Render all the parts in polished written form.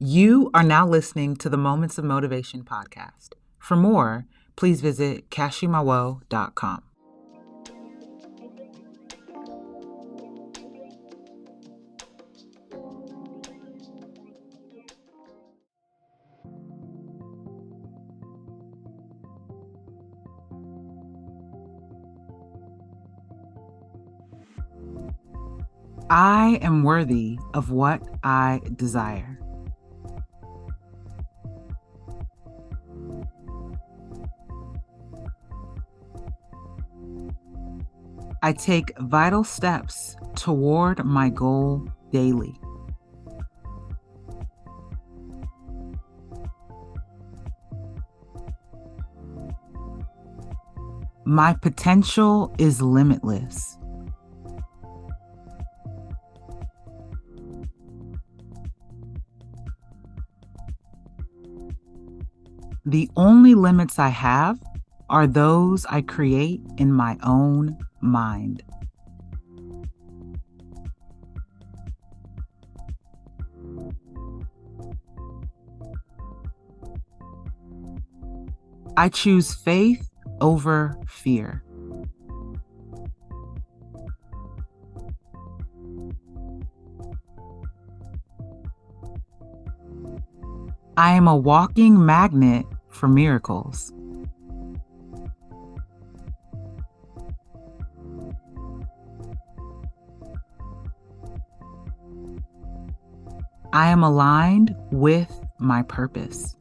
You are now listening to the Moments of Motivation podcast. For more, please visit cashimawo.com. I am worthy of what I desire. I take vital steps toward my goal daily. My potential is limitless. The only limits I have are those I create in my own mind. I choose faith over fear. I am a walking magnet for miracles. I am aligned with my purpose.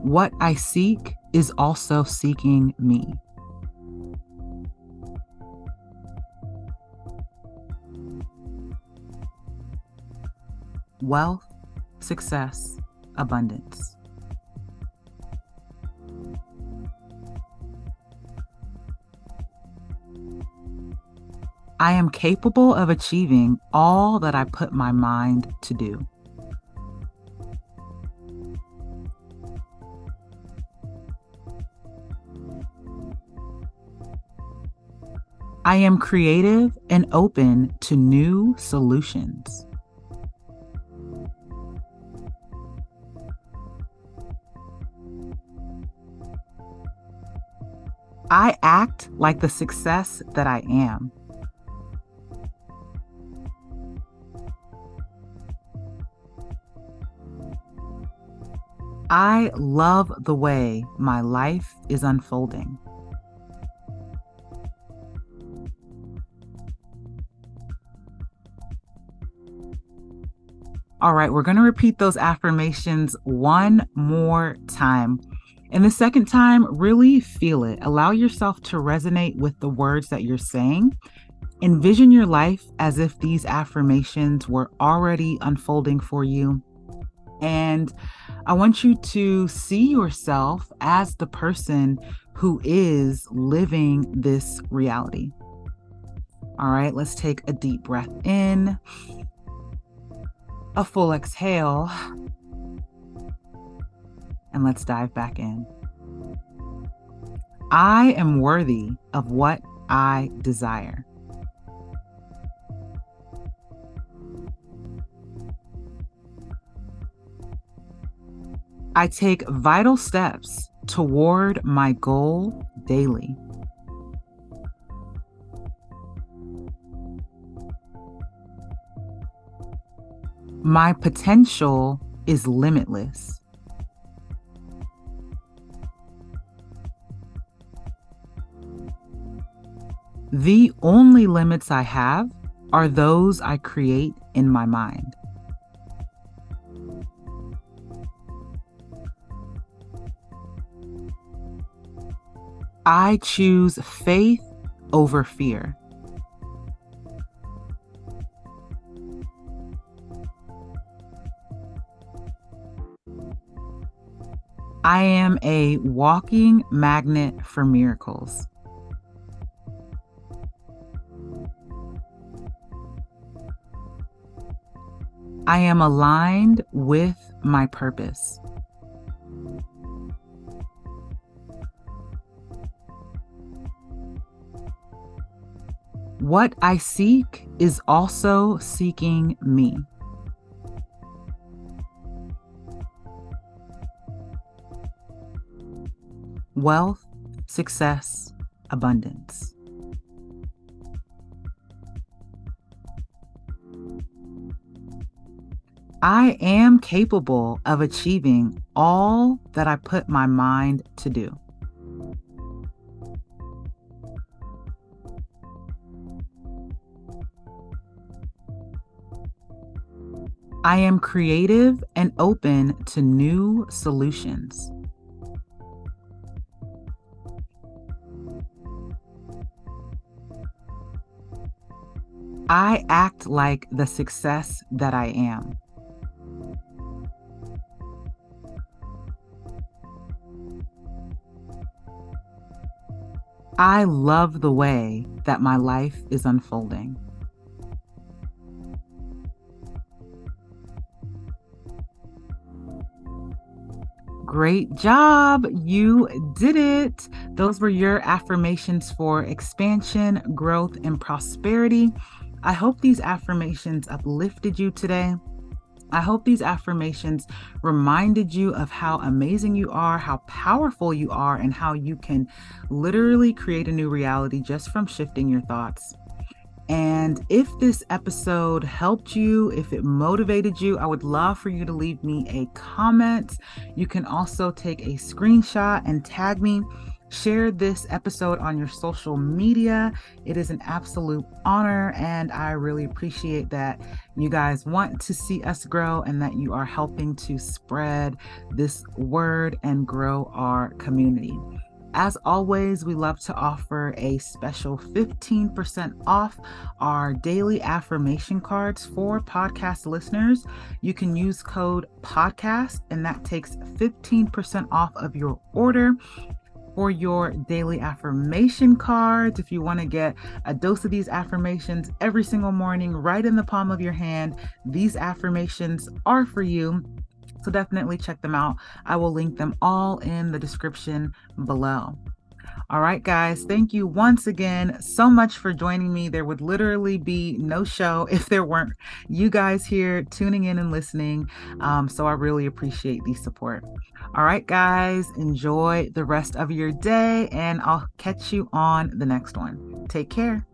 What I seek is also seeking me. Wealth, success, abundance. I am capable of achieving all that I put my mind to do. I am creative and open to new solutions. I act like the success that I am. I love the way my life is unfolding. All right, we're going to repeat those affirmations one more time. And the second time, really feel it. Allow yourself to resonate with the words that you're saying. Envision your life as if these affirmations were already unfolding for you. And I want you to see yourself as the person who is living this reality. All right, let's take a deep breath in, a full exhale, and let's dive back in. I am worthy of what I desire. I take vital steps toward my goal daily. My potential is limitless. The only limits I have are those I create in my mind. I choose faith over fear. I am a walking magnet for miracles. I am aligned with my purpose. What I seek is also seeking me. Wealth, success, abundance. I am capable of achieving all that I put my mind to do. I am creative and open to new solutions. I act like the success that I am. I love the way that my life is unfolding. Great job. You did it. Those were your affirmations for expansion, growth, and prosperity. I hope these affirmations uplifted you today. I hope these affirmations reminded you of how amazing you are, how powerful you are, and how you can literally create a new reality just from shifting your thoughts. And if this episode helped you, if it motivated you, I would love for you to leave me a comment. You can also take a screenshot and tag me. Share this episode on your social media. It is an absolute honor, and I really appreciate that you guys want to see us grow and that you are helping to spread this word and grow our community. As always, we love to offer a special 15% off our daily affirmation cards for podcast listeners. You can use code podcast, and that takes 15% off of your order. For your daily affirmation cards, if you want to get a dose of these affirmations every single morning right in the palm of your hand, these affirmations are for you. So definitely check them out. I will link them all in the description below. All right, guys, thank you once again so much for joining me. There would literally be no show if there weren't you guys here tuning in and listening. So I really appreciate the support. All right, guys, enjoy the rest of your day, and I'll catch you on the next one. Take care.